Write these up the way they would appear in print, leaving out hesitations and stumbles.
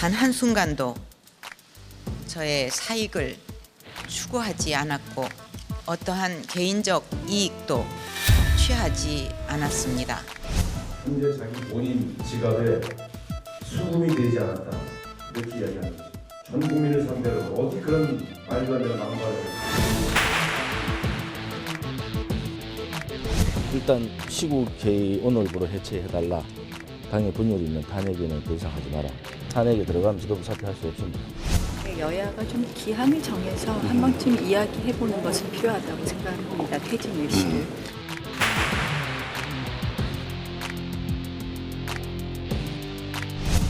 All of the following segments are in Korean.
단 한순간도 저의 사익을 추구하지 않았고 어떠한 개인적 이익도 취하지 않았습니다. 현재 자기 본인 지갑에 수금이 되지 않았다 이렇게 이야기하는 거죠. 전 국민을 상대로 어떻게 그런 말도 안 되는 막말을 일단 시국회의 오늘부로 해체해달라. 당의 분열이 있는 탄핵에는 더 이상 하지 마라. 탄핵에 들어가면 지도부 사퇴할 수 없습니다. 여야가 좀 기한을 정해서 한 번쯤 이야기해보는 것은 필요하다고 생각합니다. 퇴진 일시를.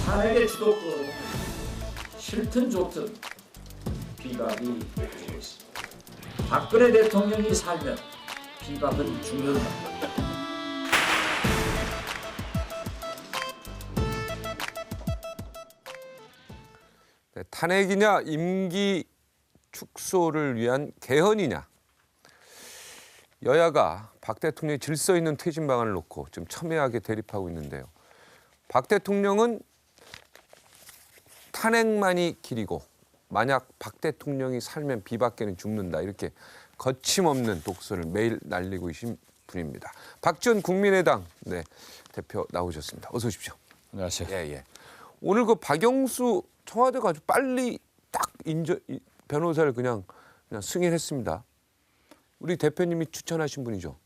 탄핵의 주도권 싫든 좋든 비박이 되고 있습니다. 박근혜 대통령이 살면 비박은 죽는다. 네, 탄핵이냐 임기 축소를 위한 개헌이냐. 여야가 박 대통령의 질서 있는 퇴진 방안을 놓고 좀 첨예하게 대립하고 있는데요. 박 대통령은 탄핵만이 길이고 만약 박 대통령이 살면 비박계는 죽는다. 이렇게 거침없는 독서를 매일 날리고 계신 분입니다. 박지원 국민의당 대표 나오셨습니다. 어서 오십시오. 안녕하세요. 예. 오늘 그 박영수 청와대가 아주 빨리 딱 변호사를 그냥 승인했습니다. 우리 대표님이 추천하신 분이죠.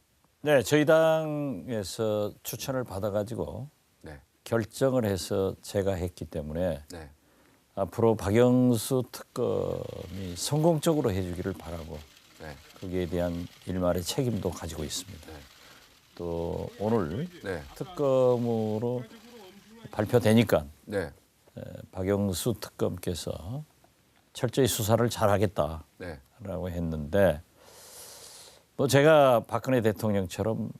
네, 저희 당에서 추천을 받아가지고 네. 결정을 해서 제가 했기 때문에 네. 앞으로 박영수 특검이 성공적으로 해주기를 바라고 네. 거기에 대한 일말의 책임도 가지고 있습니다. 네. 또 오늘 네. 특검으로 발표되니까 네. 박영수 특검께서 철저히 수사를 잘하겠다라고 네. 했는데 뭐 제가 박근혜 대통령처럼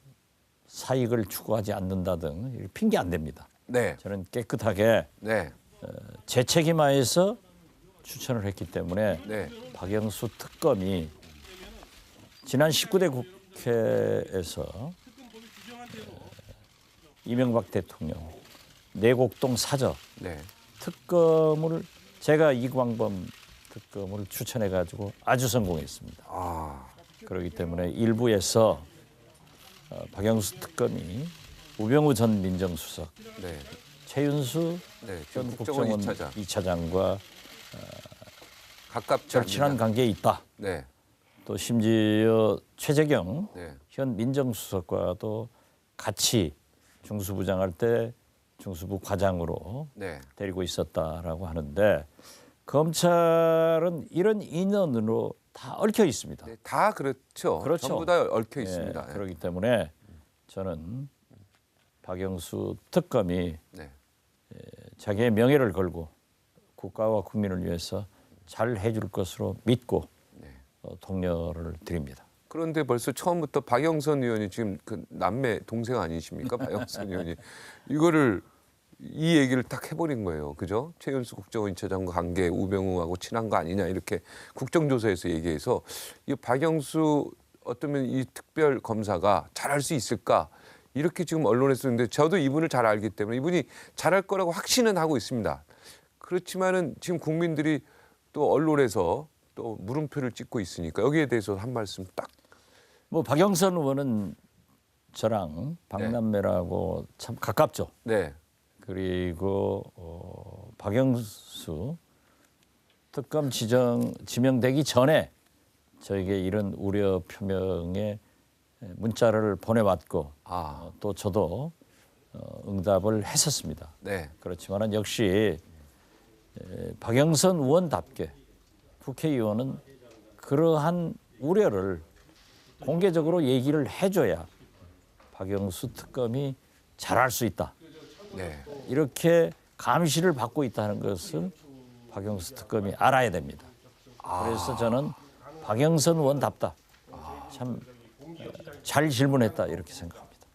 사익을 추구하지 않는다 등 핑계 안 됩니다. 네. 저는 깨끗하게 네. 제 책임하에서 추천을 했기 때문에 네. 박영수 특검이 지난 19대 국회에서 이명박 대통령 내곡동 사저 네. 특검을 제가 이광범 특검을 추천해 가지고 아주 성공했습니다. 아. 그렇기 때문에 일부에서 박영수 특검이 우병우 전 민정수석, 네. 최윤수 네. 전 국정원 국정원 2차장. 2차장과 가깝지 절친한 않느냐. 관계에 있다. 네. 또 심지어 최재경 네. 현 민정수석과도 같이 중수부장할 때 중수부 과장으로 네. 데리고 있었다라고 하는데 검찰은 이런 인연으로 다 얽혀 있습니다. 네. 다 그렇죠. 그렇죠. 전부 다 얽혀 예, 있습니다. 그렇기 때문에 저는 박영수 특검이 네. 자기의 명예를 걸고 국가와 국민을 위해서 잘 해줄 것으로 믿고 네. 독려를 드립니다. 그런데 벌써 처음부터 박영선 의원이 지금 그 남매 동생 아니십니까? 박영선 의원이 이거를 이 얘기를 딱 해버린 거예요. 그죠? 최윤수 국정원 2차장과 관계 우병우하고 친한 거 아니냐 이렇게 국정조사에서 얘기해서 이 박영수 어쩌면 이 특별 검사가 잘할 수 있을까 이렇게 지금 언론에 쓰는데 저도 이분을 잘 알기 때문에 이분이 잘할 거라고 확신은 하고 있습니다. 그렇지만은 지금 국민들이 또 언론에서 또 물음표를 찍고 있으니까 여기에 대해서 한 말씀 딱. 뭐 박영선 의원은 저랑 박남매라고 참 가깝죠. 네. 그리고 박영수 특검 지명되기 전에 저에게 이런 우려 표명의 문자를 보내왔고 아. 또 저도 응답을 했었습니다. 네. 그렇지만 역시 박영선 의원답게 국회의원은 그러한 우려를 공개적으로 얘기를 해줘야 박영수 특검이 잘할 수 있다. 네. 이렇게 감시를 받고 있다는 것을 박영수 특검이 알아야 됩니다. 그래서 저는 박영선 의원답다. 참 잘 질문했다 이렇게 생각합니다.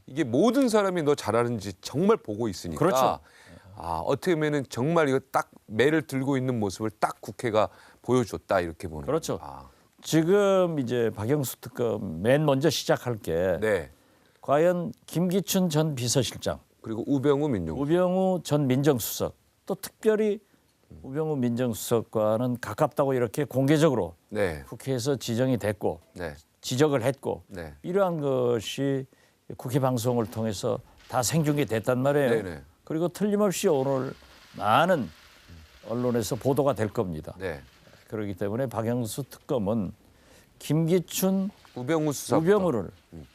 이게 모든 사람이 너 잘하는지 정말 보고 있으니까. 그렇죠. 어떻게 보면은 정말 이거 딱 매를 들고 있는 모습을 딱 국회가 보여줬다 이렇게 보는. 그렇죠. 아. 지금 이제 박영수 특검 맨 먼저 시작할 게 네. 과연 김기춘 전 비서실장 그리고 우병우 민정수석. 우병우 전 민정수석 또 특별히 우병우 민정수석과는 가깝다고 이렇게 공개적으로 네. 국회에서 지정이 됐고 네. 지적을 했고 네. 이러한 것이 국회 방송을 통해서 다 생중계 됐단 말이에요. 네네. 그리고 틀림없이 오늘 많은 언론에서 보도가 될 겁니다. 네. 그렇기 때문에 박영수 특검은 김기춘, 우병우 수사. 우병우를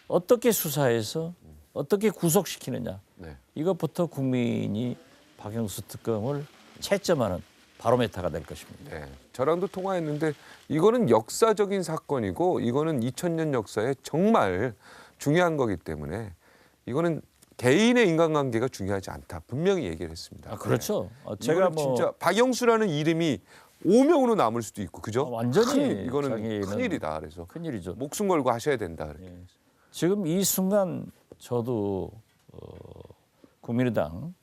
어떻게 수사해서 어떻게 구속시키느냐 네. 이것부터 국민이 박영수 특검을 채점하는 바로메타가 될 것입니다. 네. 저랑도 통화했는데 이거는 역사적인 사건이고 이거는 2000년 역사에 정말 중요한 거기 때문에 이거는 개인의 인간관계가 중요하지 않다. 분명히 얘기를 했습니다. 아, 그렇죠. 제가 제가 뭐 진짜 박영수라는 이름이 오명으로 남을 수도 있고 그죠? 완전히 이거는 장애인은 큰일이다. 그래서 큰일이죠. 목숨 걸고 하셔야 된다. 이렇게. 지금 이 순간 저도 국민의당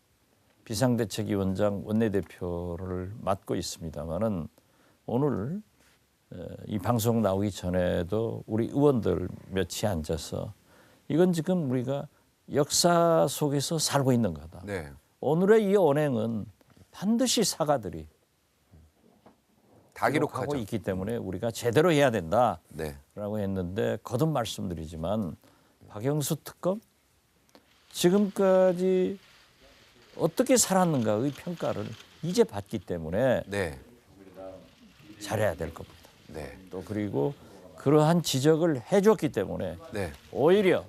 비상대책위원장 원내대표를 맡고 있습니다만은 오늘 이 방송 나오기 전에도 우리 의원들 몇이 앉아서 이건 지금 우리가 역사 속에서 살고 있는 거다. 네. 오늘의 이 언행은 반드시 사가들이 다 기록하고 기록하죠. 있기 때문에 우리가 제대로 해야 된다라고 네. 했는데 거듭 말씀드리지만 박영수 특검 지금까지 어떻게 살았는가의 평가를 이제 받기 때문에 네. 잘해야 될 겁니다. 네. 또 그리고 그러한 지적을 해줬기 때문에 네. 오히려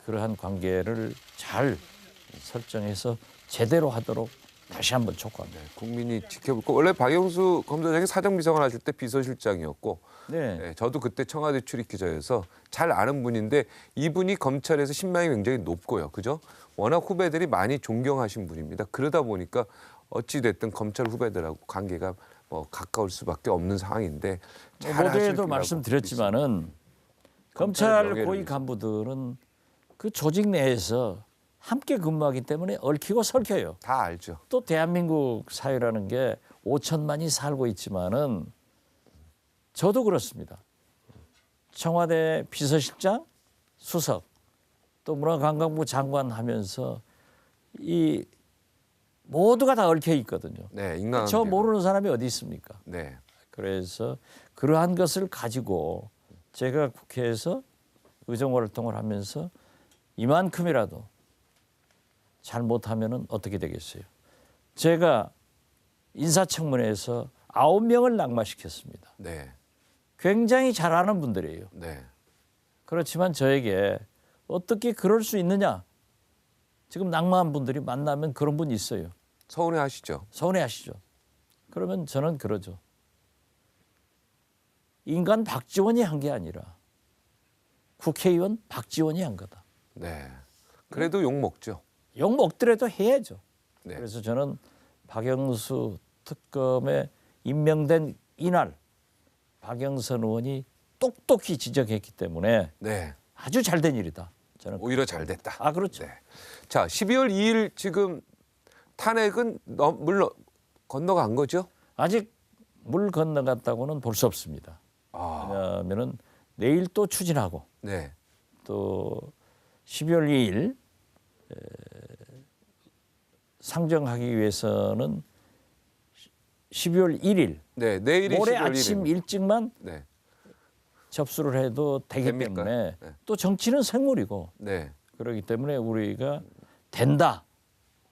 그러한 관계를 잘 설정해서 제대로 하도록 다시 한번 촉구합니다. 국민이 지켜볼 거. 원래 박영수 검사장이 사정비서관 하실 때 비서실장이었고 네. 네, 저도 그때 청와대 출입기자여서 잘 아는 분인데 이분이 검찰에서 신망이 굉장히 높고요. 그죠? 워낙 후배들이 많이 존경하신 분입니다. 그러다 보니까 어찌 됐든 검찰 후배들하고 관계가 뭐 가까울 수밖에 없는 상황인데 잘 하실 모두에도 거라고 말씀드렸지만은 검찰의 검찰 명예를 고위 위해서. 간부들은 그 조직 내에서 함께 근무하기 때문에 얽히고 설켜요. 다 알죠. 또 대한민국 사회라는 게 5천만이 살고 있지만은 저도 그렇습니다. 청와대 비서실장, 수석, 또 문화관광부 장관 하면서 이 모두가 다 얽혀 있거든요. 네, 인간. 저 모르는 사람이 어디 있습니까? 네. 그래서 그러한 것을 가지고 제가 국회에서 의정활동을 하면서 이만큼이라도 잘못하면은 어떻게 되겠어요? 제가 인사청문회에서 9명을 낙마시켰습니다. 네. 굉장히 잘하는 분들이에요. 네. 그렇지만 저에게 어떻게 그럴 수 있느냐? 지금 낙마한 분들이 만나면 그런 분이 있어요. 서운해 하시죠. 서운해하시죠. 그러면 저는 그러죠. 인간 박지원이 한 게 아니라 국회의원 박지원이 한 거다. 네. 그래도 욕 먹죠. 욕 먹더라도 해야죠. 네. 그래서 저는 박영수 특검에 임명된 이날 박영선 의원이 똑똑히 지적했기 때문에 네. 아주 잘된 일이다. 저는 오히려 잘 됐다. 아 그렇죠. 네. 자, 12월 2일 지금 탄핵은 물론 건너간 거죠? 아직 물 건너갔다고는 볼 수 없습니다. 아, 왜냐하면은 내일 또 추진하고 네. 또 12월 2일 상정하기 위해서는 12월 1일 네, 내일이 모레 12월 1일. 아침 일찍만 네. 접수를 해도 되기 됩니까? 때문에 네. 또 정치는 생물이고 네. 그렇기 때문에 우리가 된다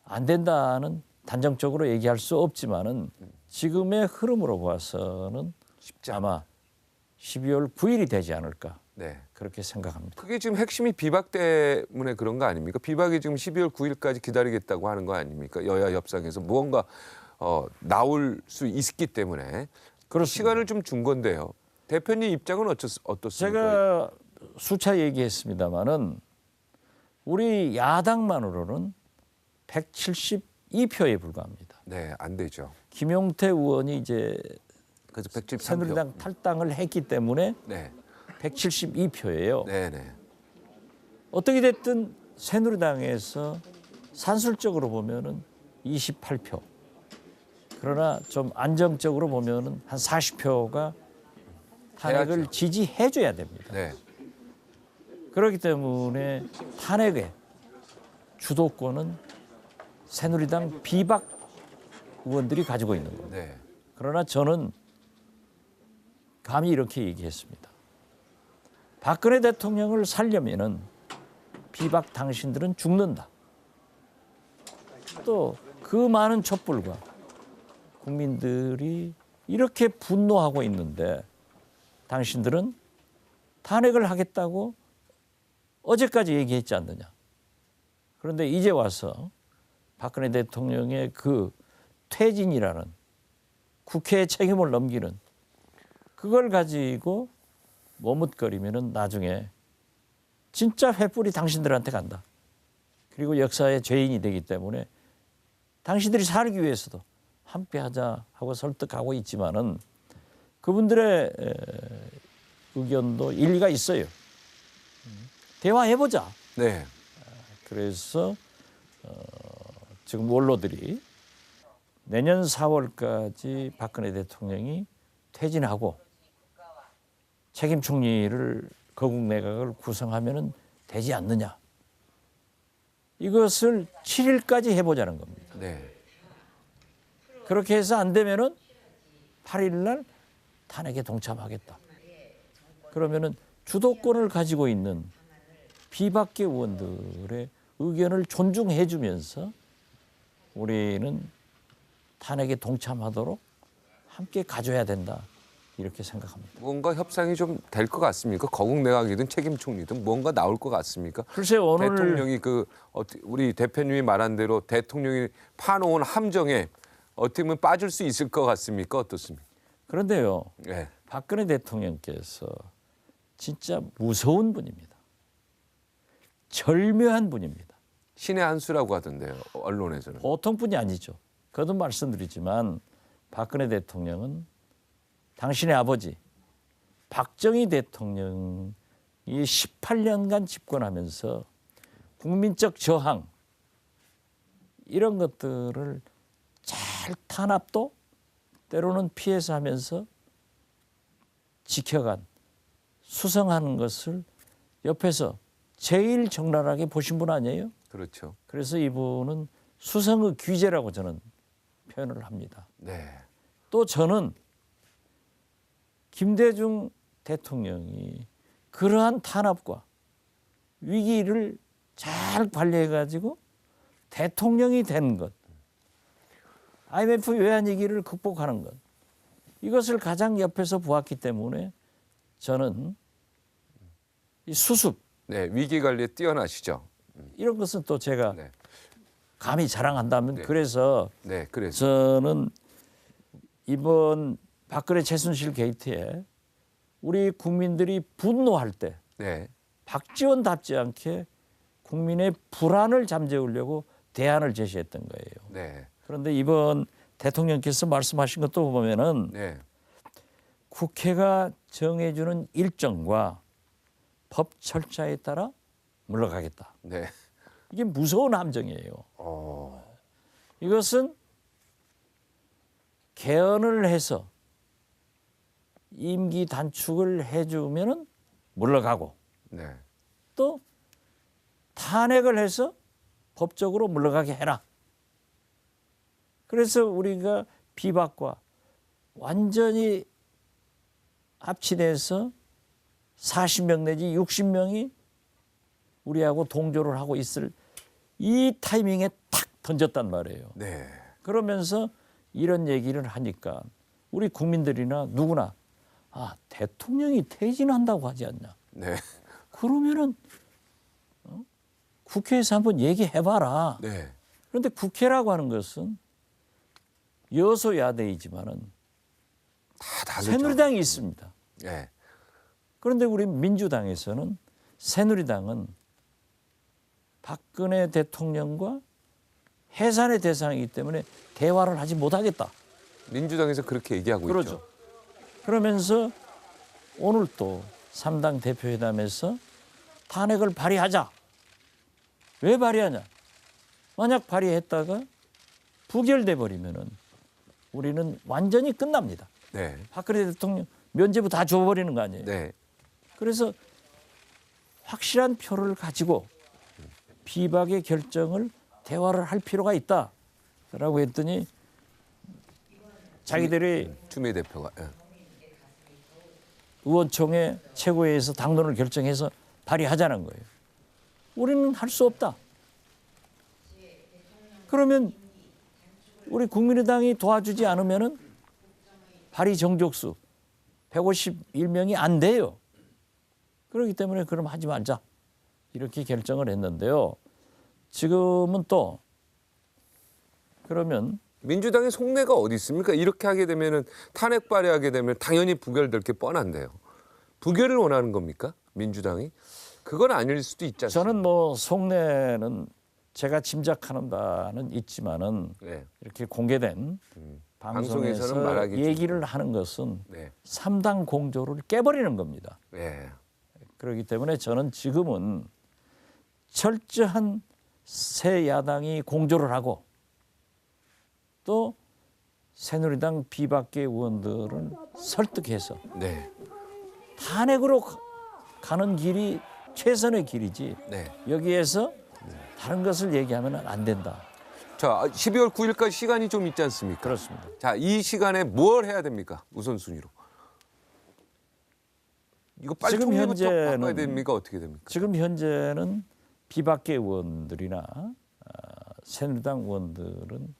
안 된다는 단정적으로 얘기할 수 없지만은 지금의 흐름으로 봐서는 쉽지 않아. 아마 12월 9일이 되지 않을까 네. 그렇게 생각합니다. 그게 지금 핵심이 비박 때문에 그런 거 아닙니까? 비박이 지금 12월 9일까지 기다리겠다고 하는 거 아닙니까? 여야 협상에서 무언가 나올 수 있기 때문에 그렇습니다. 시간을 좀 준 건데요. 대표님 입장은 어떻습니까? 제가 수차 얘기했습니다마는 우리 야당만으로는 172표에 불과합니다. 네, 안 되죠. 김용태 의원이 이제 그래서 173표. 새누리당 탈당을 했기 때문에 네. 172표예요. 네, 네. 어떻게 됐든 새누리당에서 산술적으로 보면은 28표. 그러나 좀 안정적으로 보면은 한 40표가 탄핵을 해야죠. 지지해 줘야 됩니다. 네. 그렇기 때문에 탄핵에 주도권은 새누리당 비박 의원들이 가지고 있는 겁니다. 네. 그러나 저는 감히 이렇게 얘기했습니다. 박근혜 대통령을 살려면은 비박 당신들은 죽는다. 또 그 많은 촛불과 국민들이 이렇게 분노하고 있는데 당신들은 탄핵을 하겠다고 어제까지 얘기했지 않느냐. 그런데 이제 와서 박근혜 대통령의 그 퇴진이라는 국회의 책임을 넘기는 그걸 가지고 머뭇거리면은 나중에 진짜 횃불이 당신들한테 간다. 그리고 역사의 죄인이 되기 때문에 당신들이 살기 위해서도 함께하자 하고 설득하고 있지만은 그분들의 의견도 일리가 있어요. 대화해보자. 네. 그래서 지금 원로들이 내년 4월까지 박근혜 대통령이 퇴진하고 책임 총리를 거국 내각을 구성하면은 되지 않느냐. 이것을 7일까지 해보자는 겁니다. 네. 그렇게 해서 안 되면은 8일 날 탄핵에 동참하겠다. 그러면은 주도권을 가지고 있는 비박계 의원들의 의견을 존중해 주면서 우리는 탄핵에 동참하도록 함께 가져야 된다. 이렇게 생각합니다. 뭔가 협상이 좀 될 것 같습니까? 거국 내각이든 책임 총리든 뭔가 나올 것 같습니까? 글쎄 오늘 대통령이 우리 대표님이 말한 대로 대통령이 파놓은 함정에 어떻게 보면 빠질 수 있을 것 같습니까? 어떻습니까? 그런데요. 네. 박근혜 대통령께서 진짜 무서운 분입니다. 절묘한 분입니다. 신의 한 수라고 하던데요. 언론에서는. 보통 분이 아니죠. 거듭 말씀드리지만 박근혜 대통령은 당신의 아버지 박정희 대통령이 18년간 집권하면서 국민적 저항 이런 것들을 잘 탄압도 때로는 피해서 하면서 지켜간 수성하는 것을 옆에서 제일 적나라하게 보신 분 아니에요? 그렇죠. 그래서 이분은 수성의 귀재라고 저는 표현을 합니다. 네. 또 저는 김대중 대통령이 그러한 탄압과 위기를 잘 관리해가지고 대통령이 된 것, IMF 외환위기를 극복하는 것, 이것을 가장 옆에서 보았기 때문에 저는 이 수습, 네. 위기 관리에 뛰어나시죠. 이런 것은 또 제가 네. 감히 자랑한다면 네. 그래서 네. 그래서. 저는 이번 박근혜 최순실 게이트에 우리 국민들이 분노할 때 네. 박지원답지 않게 국민의 불안을 잠재우려고 대안을 제시했던 거예요. 네. 그런데 이번 대통령께서 말씀하신 것도 보면은 네. 국회가 정해주는 일정과 법 절차에 따라 물러가겠다. 네. 이게 무서운 함정이에요. 이것은 개헌을 해서 임기 단축을 해주면은 물러가고 네. 또 탄핵을 해서 법적으로 물러가게 해라. 그래서 우리가 비박과 완전히 합치돼서 40명 내지 60명이 우리하고 동조를 하고 있을 이 타이밍에 탁 던졌단 말이에요. 네. 그러면서 이런 얘기를 하니까 우리 국민들이나 누구나 대통령이 퇴진한다고 하지 않냐. 네. 그러면은 국회에서 한번 얘기해봐라. 네. 그런데 국회라고 하는 것은 여소야대이지만은 다 다르죠. 새누리당이 있습니다. 네. 그런데 우리 민주당에서는 새누리당은 박근혜 대통령과 해산의 대상이기 때문에 대화를 하지 못하겠다. 민주당에서 그렇게 얘기하고 그러죠. 있죠. 그러면서 오늘 또 3당 대표회담에서 탄핵을 발의하자. 왜 발의하냐? 만약 발의했다가 부결돼 버리면은 우리는 완전히 끝납니다. 네. 박근혜 대통령 면죄부 다 줘버리는 거 아니에요? 네. 그래서 확실한 표를 가지고 비박의 결정을 대화를 할 필요가 있다라고 했더니 자기들이 추미애 대표가. 예. 의원총회 최고회에서 당론을 결정해서 발의하자는 거예요. 우리는 할 수 없다. 그러면 우리 국민의당이 도와주지 않으면은 발의 정족수 151명이 안 돼요. 그렇기 때문에 그럼 하지 말자. 이렇게 결정을 했는데요. 지금은 또 그러면 민주당의 속내가 어디 있습니까? 이렇게 하게 되면은 탄핵 발의하게 되면 당연히 부결될 게 뻔한데요. 부결을 원하는 겁니까? 민주당이? 그건 아닐 수도 있지 않습니까? 저는 뭐 속내는 제가 짐작하는 바는 있지만은 네. 이렇게 공개된 방송에서는 방송에서 말하기 얘기를 하는 것은 네. 3당 공조를 깨버리는 겁니다. 네. 그렇기 때문에 저는 지금은 철저한 새 야당이 공조를 하고 또 새누리당 비박계 의원들을 설득해서 네. 탄핵으로 가는 길이 최선의 길이지 네. 여기에서 다른 것을 얘기하면 안 된다. 자, 12월 9일까지 시간이 좀 있지 않습니까? 그렇습니다. 자, 이 시간에 뭘 해야 됩니까? 우선순위로. 이거 빨리 지금 총리부터 현재는- 바꿔야 됩니까? 어떻게 됩니까? 지금 현재는 비박계 의원들이나 새누리당 의원들은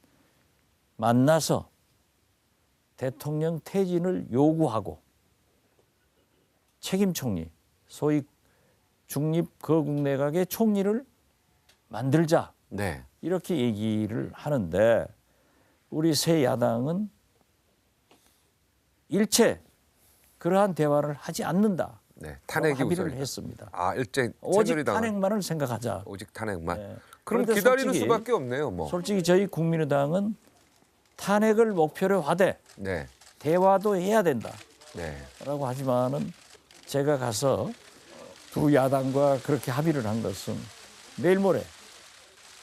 만나서 대통령 퇴진을 요구하고 책임 총리, 소위 중립 거국 내각의 총리를 만들자 네. 이렇게 얘기를 하는데 우리 새 야당은 일체 그러한 대화를 하지 않는다. 네. 탄핵이 합의를 우선이다. 했습니다. 아, 일제 오직 새누리당은 탄핵만을 생각하자. 오직 탄핵만. 네. 그럼 그런데 기다리는 솔직히- 수밖에 없네요, 뭐. 솔직히 저희 국민의당은 탄핵을 목표로 하되 네. 대화도 해야 된다라고 네. 하지만은 제가 가서 두 야당과 그렇게 합의를 한 것은 내일 모레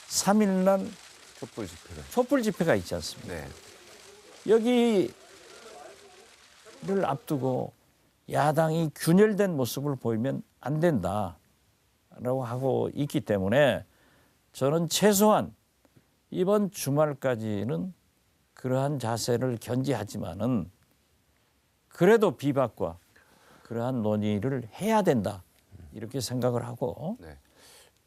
3일날 촛불 집회를. 촛불 집회가 있지 않습니까? 네. 여기를 앞두고 야당이 균열된 모습을 보이면 안 된다라고 하고 있기 때문에 저는 최소한 이번 주말까지는 그러한 자세를 견지하지만은 그래도 비박과 그러한 논의를 해야 된다 이렇게 생각을 하고 네.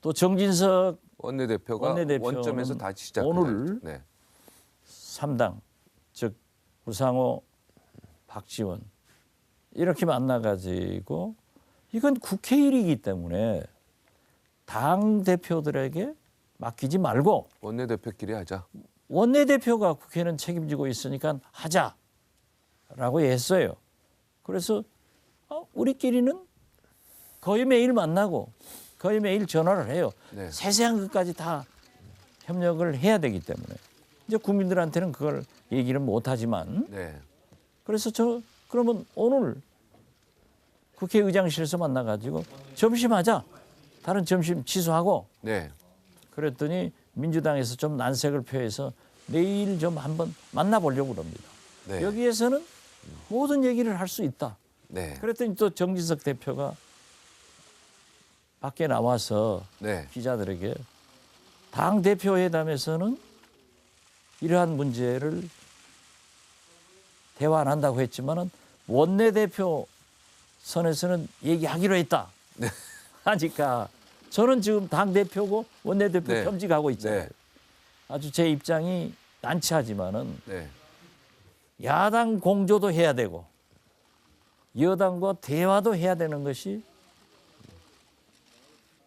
또 정진석 원내대표가 원내대표는 원점에서 다시 시작. 오늘 네. 3당 즉 우상호, 박지원 이렇게 만나가지고 이건 국회 일이기 때문에 당 대표들에게 맡기지 말고 원내대표끼리 하자. 원내대표가 국회는 책임지고 있으니까 하자라고 했어요. 그래서 우리끼리는 거의 매일 만나고 거의 매일 전화를 해요. 네. 세세한 것까지 다 협력을 해야 되기 때문에 이제 국민들한테는 그걸 얘기를 못하지만 네. 그래서 그러면 오늘 국회의장실에서 만나가지고 점심하자. 다른 점심 취소하고 네. 그랬더니 민주당에서 좀 난색을 표해서 내일 좀 한번 만나보려고 합니다. 네. 여기에서는 모든 얘기를 할 수 있다. 네. 그랬더니 또 정진석 대표가 밖에 나와서 네. 기자들에게 당 대표 회담에서는 이러한 문제를 대화 안 한다고 했지만은 원내대표 선에서는 얘기하기로 했다. 네. 하니까 저는 지금 당 대표고 원내대표 네. 겸직하고 있잖아요. 네. 아주 제 입장이 난처하지만은 네. 야당 공조도 해야 되고 여당과 대화도 해야 되는 것이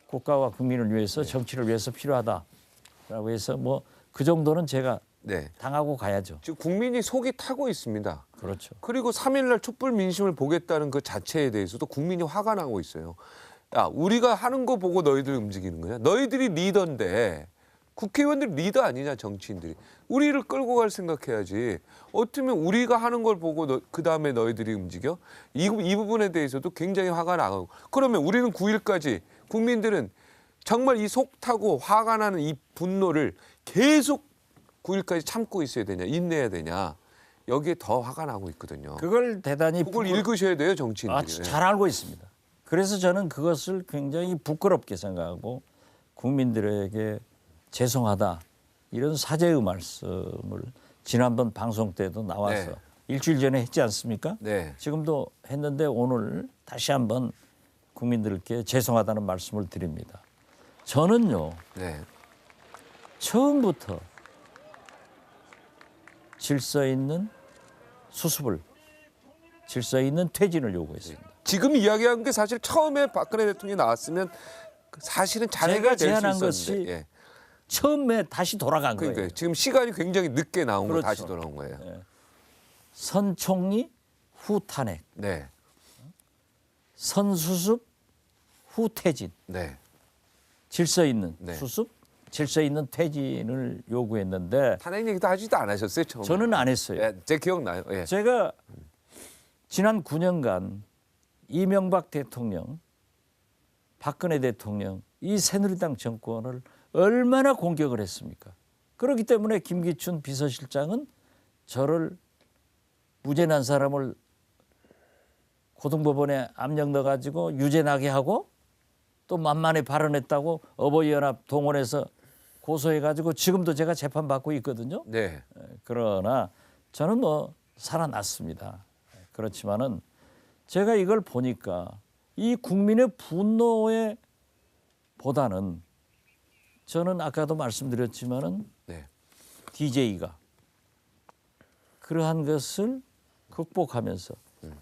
국가와 국민을 위해서 정치를 위해서 필요하다라고 해서 뭐 그 정도는 제가 네. 당하고 가야죠. 지금 국민이 속이 타고 있습니다. 그렇죠. 그리고 3일날 촛불 민심을 보겠다는 그 자체에 대해서도 국민이 화가 나고 있어요. 야, 우리가 하는 거 보고 너희들 움직이는 거냐? 너희들이 리더인데 국회의원들이 리더 아니냐, 정치인들이. 우리를 끌고 갈 생각해야지. 어쩌면 우리가 하는 걸 보고 그 다음에 너희들이 움직여? 이 부분에 대해서도 굉장히 화가 나고. 그러면 우리는 9일까지 국민들은 정말 이 속 타고 화가 나는 이 분노를 계속 9일까지 참고 있어야 되냐, 인내해야 되냐. 여기에 더 화가 나고 있거든요. 그걸 대단히 그걸 읽으셔야 돼요, 정치인들이. 잘 알고 있습니다. 그래서 저는 그것을 굉장히 부끄럽게 생각하고 국민들에게 죄송하다 이런 사죄의 말씀을 지난번 방송 때도 나와서 네. 일주일 전에 했지 않습니까? 네. 지금도 했는데 오늘 다시 한번 국민들께 죄송하다는 말씀을 드립니다. 저는요 네. 처음부터 질서 있는 수습을, 질서 있는 퇴진을 요구했습니다. 지금 이야기한 게 사실 처음에 박근혜 대통령이 나왔으면 사실은 잘 제가 해결될 수 제안한 있었는데. 것이 예. 처음에 다시 돌아간 그러니까 거예요. 지금 시간이 굉장히 늦게 나온 거 그렇죠. 다시 돌아온 거예요. 선 총리 후 탄핵, 네. 선 수습 후 퇴진, 네. 질서 있는 네. 수습, 질서 있는 퇴진을 요구했는데 탄핵 얘기도 하지도 않으셨어요, 처음에. 저는 안 했어요. 예, 제 기억나요. 예. 제가 지난 9년간 이명박 대통령, 박근혜 대통령 이 새누리당 정권을 얼마나 공격을 했습니까? 그렇기 때문에 김기춘 비서실장은 저를 무죄 난 사람을 고등법원에 압력 넣어가지고 유죄 나게 하고 또 만만히 발언했다고 어버이연합 동원해서 고소해가지고 지금도 제가 재판받고 있거든요. 네. 그러나 저는 뭐 살아났습니다. 그렇지만은 제가 이걸 보니까 이 국민의 분노에 보다는 저는 아까도 말씀드렸지만은 네. DJ가 그러한 것을 극복하면서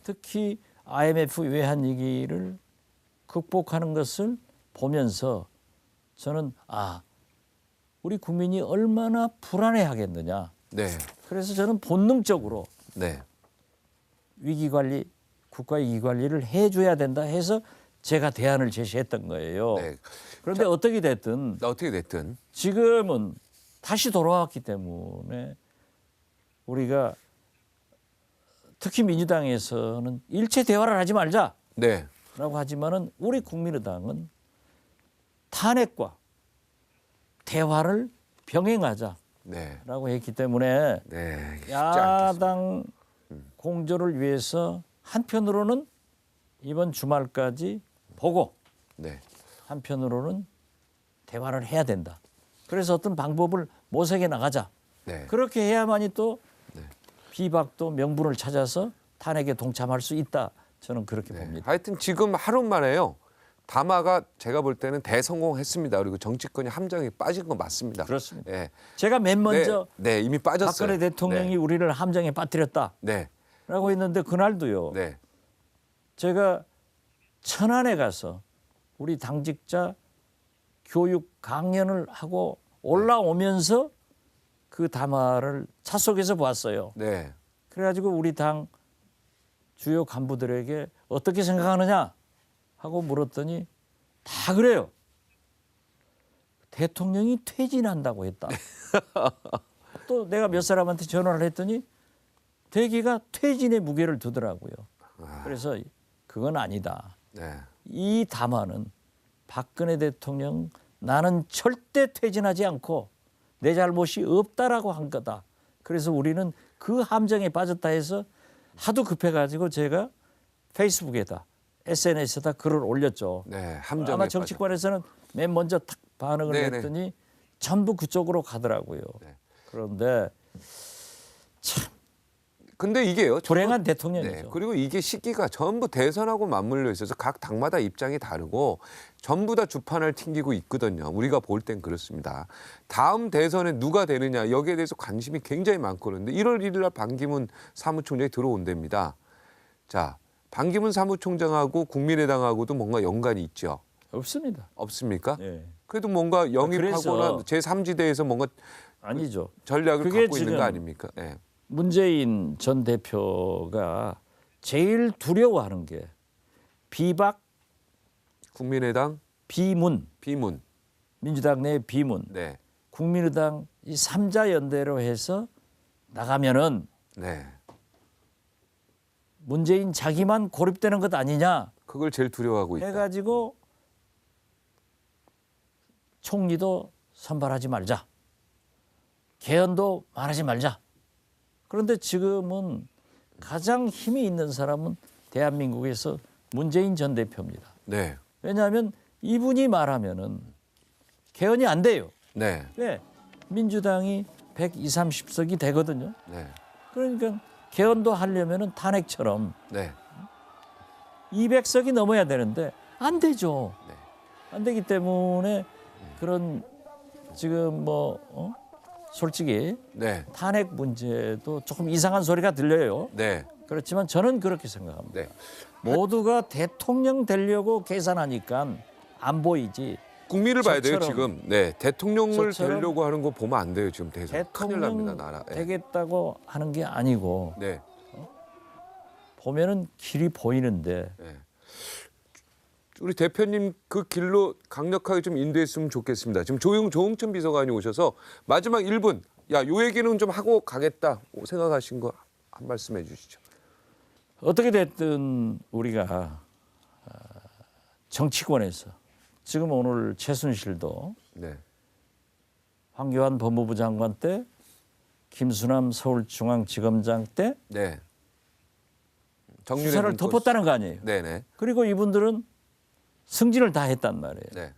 특히 IMF 외환 위기를 극복하는 것을 보면서 저는 우리 국민이 얼마나 불안해하겠느냐. 네. 그래서 저는 본능적으로 네. 위기 관리, 국가 위기 관리를 해줘야 된다 해서 제가 대안을 제시했던 거예요. 네. 그런데 어떻게 됐든 어떻게 됐든 지금은 다시 돌아왔기 때문에 우리가 특히 민주당에서는 일체 대화를 하지 말자라고 네. 하지만은 우리 국민의당은 탄핵과 대화를 병행하자라고 네. 했기 때문에 네. 쉽지 않겠습니다. 야당 공조를 위해서 한편으로는 이번 주말까지 보고 네. 한편으로는 대화를 해야 된다. 그래서 어떤 방법을 모색해 나가자. 네. 그렇게 해야만이 또 비박도 명분을 찾아서 탄핵에 동참할 수 있다. 저는 그렇게 봅니다. 하여튼 지금 하루 만에요. 담화가 제가 볼 때는 대성공했습니다. 그리고 정치권이 함정에 빠진 건 맞습니다. 그렇습니다. 예. 제가 맨 먼저 네, 이미 빠졌어요. 박근혜 대통령이 우리를 함정에 빠뜨렸다라고 네. 했는데 그날도요. 네. 제가 천안에 가서 우리 당직자 교육 강연을 하고 올라오면서 그 담화를 차 속에서 보았어요. 네. 그래가지고 우리 당 주요 간부들에게 어떻게 생각하느냐 하고 물었더니 다 그래요. 대통령이 퇴진한다고 했다. 또 내가 몇 사람한테 전화를 했더니 대기가 퇴진의 무게를 두더라고요. 그래서 그건 아니다. 네. 이 담화는 박근혜 대통령 나는 절대 퇴진하지 않고 내 잘못이 없다라고 한 거다. 그래서 우리는 그 함정에 빠졌다 해서 하도 급해가지고 제가 페이스북에다 SNS에다 글을 올렸죠. 네. 함정에 아마 빠져. 정치권에서는 맨 먼저 탁 반응을 네네. 했더니 전부 그쪽으로 가더라고요. 네. 그런데 근데 이게요. 불행한 네. 대통령이죠. 그리고 이게 시기가 전부 대선하고 맞물려 있어서 각 당마다 입장이 다르고 전부 다 주판을 튕기고 있거든요. 우리가 볼 땐 그렇습니다. 다음 대선에 누가 되느냐 여기에 대해서 관심이 굉장히 많거든요. 1월 1일 날 반기문 사무총장이 들어온답니다. 자, 반기문 사무총장하고 국민의당하고도 뭔가 연관이 있죠. 없습니다. 없습니까? 예. 그래도 뭔가 영입하거나 그래서- 제3지대에서 뭔가 아니죠. 전략을 그게 갖고 있는 지금 거 아닙니까? 예. 문재인 전 대표가 제일 두려워하는 게 비박, 국민의당 비문, 비문. 민주당 내 비문, 네. 국민의당 이 3자 연대로 해서 나가면은 네. 문재인 자기만 고립되는 것 아니냐 그걸 제일 두려워하고 있다. 해가지고 총리도 선발하지 말자. 개헌도 말하지 말자. 그런데 지금은 가장 힘이 있는 사람은 대한민국에서 문재인 전 대표입니다. 네. 왜냐하면 이분이 말하면은 개헌이 안 돼요. 네. 왜? 민주당이 120, 30석이 되거든요. 네. 그러니까 개헌도 하려면은 탄핵처럼 네. 200석이 넘어야 되는데 안 되죠. 네. 안 되기 때문에 그런 지금 솔직히 네. 탄핵 문제도 조금 이상한 소리가 들려요. 네. 그렇지만 저는 그렇게 생각합니다. 네. 모두가 대통령 되려고 계산하니까 안 보이지. 국민을 봐야 돼요, 저처럼- 지금. 네. 대통령을 저처럼 되려고 하는 거 보면 안 돼요, 지금 대선. 큰일 대통령 납니다, 나라. 예. 되겠다고 하는 게 아니고 네. 보면은 길이 보이는데 네. 우리 대표님 그 길로 강력하게 좀 인도했으면 좋겠습니다. 지금 조응천 비서관이 오셔서 마지막 1분, 야, 요 얘기는 좀 하고 가겠다 생각하신 거 한 말씀 해주시죠. 어떻게 됐든 우리가 정치권에서 지금 오늘 최순실도 네. 황교안 법무부 장관 때, 김수남 서울중앙지검장 때 네. 수사를 덮었다는 거 아니에요. 네네. 그리고 이분들은 승진을 다 했단 말이에요. 네.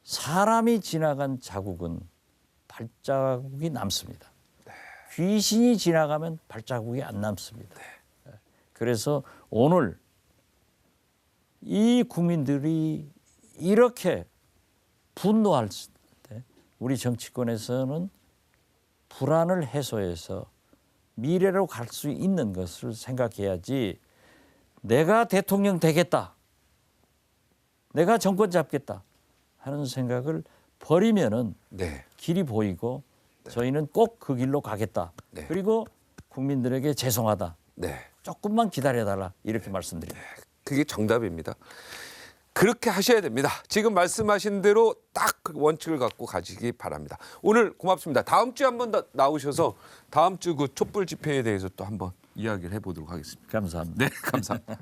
사람이 지나간 자국은 발자국이 남습니다. 귀신이 지나가면 발자국이 안 남습니다. 그래서 오늘 이 국민들이 이렇게 분노할 때 우리 정치권에서는 불안을 해소해서 미래로 갈 수 있는 것을 생각해야지 내가 대통령 되겠다. 내가 정권 잡겠다 하는 생각을 버리면은 네. 길이 보이고 저희는 꼭 그 길로 가겠다. 네. 그리고 국민들에게 죄송하다. 네. 조금만 기다려달라 이렇게 말씀드립니다. 그게 정답입니다. 그렇게 하셔야 됩니다. 지금 말씀하신 대로 딱 그 원칙을 갖고 가시기 바랍니다. 오늘 고맙습니다. 다음 주에 한번 더 나오셔서 다음 주 그 촛불 집회에 대해서 또 한번 이야기를 해보도록 하겠습니다. 감사합니다. 네, 감사합니다.